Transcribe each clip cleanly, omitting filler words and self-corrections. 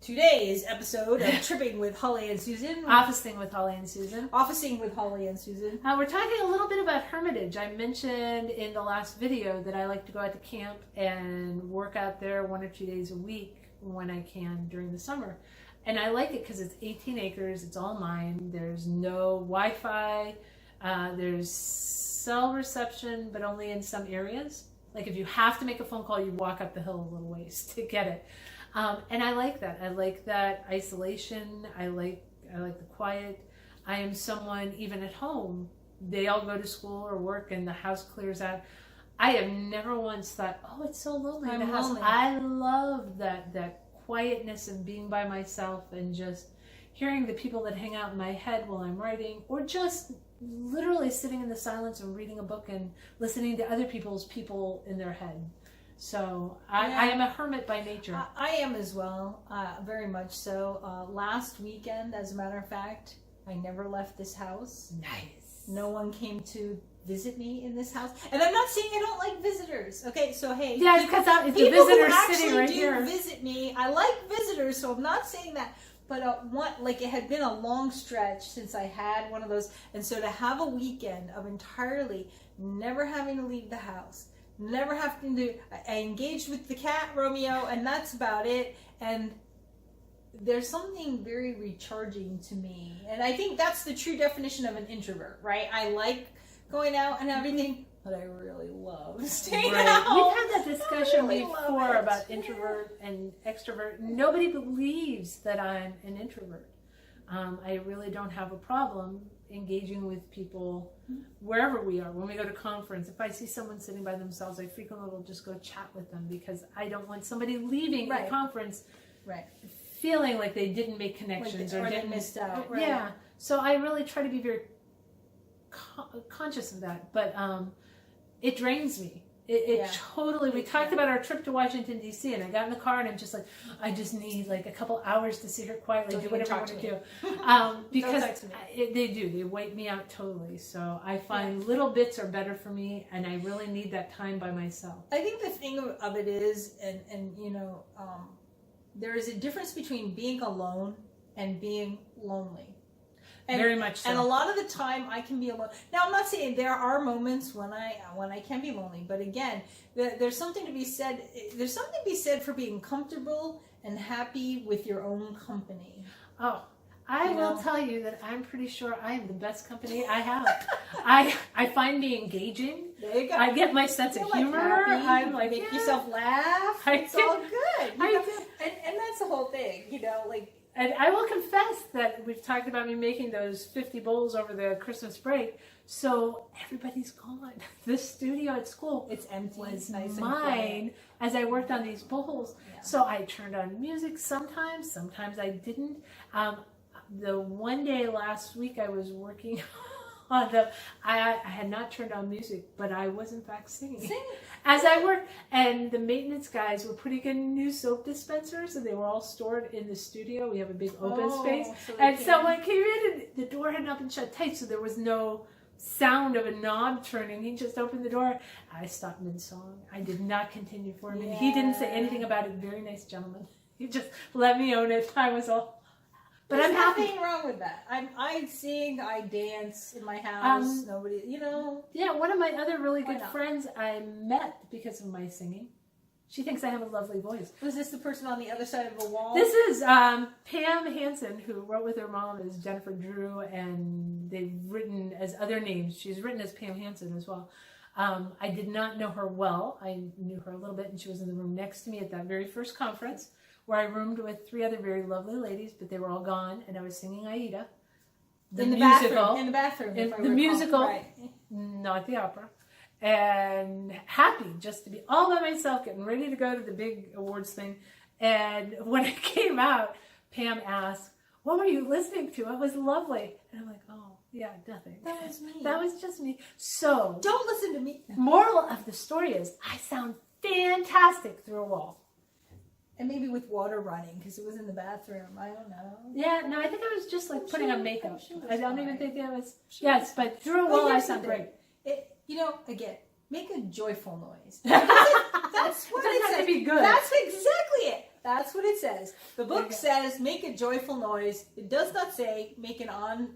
Today's episode of Tripping with Holly and Susan. Officing with Holly and Susan. Officing with Holly and Susan. We're talking a little bit about hermitage. I mentioned in the last video that I like to go out to camp and work out there 1 or 2 days a week when I can during the summer. And I like it because it's 18 acres, it's all mine, there's no Wi-Fi, there's cell reception, but only in some areas. Like if you have to make a phone call, you walk up the hill a little ways to get it. And I like that. I like that isolation. I like the quiet. I am someone, even at home, they all go to school or work and the house clears out. I have never once thought, oh, it's so lonely in the house. Lonely. I love that quietness of being by myself and just hearing the people that hang out in my head while I'm writing, or just literally sitting in the silence and reading a book and listening to other people's people in their head. So I am a hermit by nature. I am as well, very much so. Last weekend, as a matter of fact, I never left this house. Nice. No one came to visit me in this house. And I'm not saying I don't like visitors. Okay, so hey. Yeah, because it's a people visitor who sitting right actually here. do visit me. I like visitors, so I'm not saying that. But it had been a long stretch since I had one of those. And so to have a weekend of entirely never having to leave the house, never having to, I engaged with the cat, Romeo, and that's about it. And there's something very recharging to me. And I think that's the true definition of an introvert, right? I like going out and everything, but I really love staying out. We've had that discussion really before about introvert and extrovert. Nobody believes that I'm an introvert. I really don't have a problem engaging with people wherever we are. When we go to conference, if I see someone sitting by themselves, I frequently will just go chat with them because I don't want somebody leaving the conference feeling like they didn't make connections or they missed out. Right. Yeah. So I really try to be very conscious of that, but it drains me. It totally. We talked about our trip to Washington D.C. and I got in the car and I'm just like, I just need like a couple hours to sit here quietly, do whatever I want to do. Because they do. They wake me out totally. So I find little bits are better for me, and I really need that time by myself. I think the thing of it is, and you know, there is a difference between being alone and being lonely. And, very much so. And a lot of the time I can be alone. Now I'm not saying there are moments when I can be lonely, but again, there's something to be said. There's something to be said for being comfortable and happy with your own company. Oh, I will tell you that I'm pretty sure I am the best company I have. I find me engaging. There you go. I get my sense of humor. I'm like, make yourself laugh. It's all good. And that's the whole thing, you know, like. And I will confess that we've talked about me making those 50 bowls over the Christmas break. So everybody's gone. This studio at school, it's empty. Was nice mine as I worked on these bowls. Yeah. So I turned on music sometimes I didn't. The one day last week I was working on I had not turned on music, but I was in fact singing. As I worked, and the maintenance guys were putting in new soap dispensers, and they were all stored in the studio. We have a big open space, and someone came in, and the door had not been shut tight, so there was no sound of a knob turning. He just opened the door. I stopped mid-song. I did not continue for him, and he didn't say anything about it. Very nice gentleman. He just let me own it. I was all... But There's I'm happy. nothing wrong with that. I sing, I dance in my house. Nobody, you know. Yeah, one of my other really good friends I met because of my singing. She thinks I have a lovely voice. Was this the person on the other side of the wall? This is Pam Hansen, who wrote with her mom as Jennifer Drew, and they've written as other names. She's written as Pam Hansen as well. I did not know her well. I knew her a little bit, and she was in the room next to me at that very first conference, where I roomed with 3 other very lovely ladies, but they were all gone, and I was singing Aida, the musical. In the bathroom. The musical, not the opera. And happy just to be all by myself, getting ready to go to the big awards thing. And when it came out, Pam asked, what were you listening to? It was lovely. And I'm like, oh, yeah, nothing. That was me. That was just me. So, don't listen to me. Moral of the story is, I sound fantastic through a wall. And maybe with water running, because it was in the bathroom. I don't know. Yeah, no, I think I was just like putting on makeup. I don't even think that was... Yes, but through a wall I sound great. You know, again, make a joyful noise. That's what it doesn't have to be good. That's exactly it. That's what it says. The book Okay. says make a joyful noise. It does not say make an on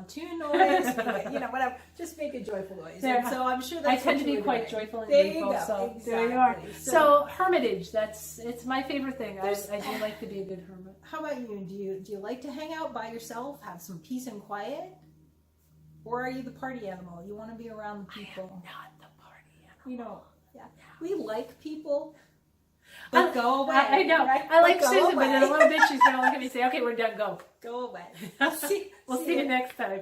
tune noise. Whatever. Just make a joyful noise. There. And so I'm sure I that's tend what to you be were quite doing. joyful and There you grateful, go. so Exactly. there you are. So hermitage, it's my favorite thing. I do like to be a good hermit. How about you? Do you like to hang out by yourself, have some peace and quiet? Or are you the party animal? You want to be around the people. I am not the party animal. Yeah. We like people, but go away. I know. Right? I like But go Susan, but in a away. little bit she's going to look at me and say, okay, we're done, go. Go away. We'll see you next time.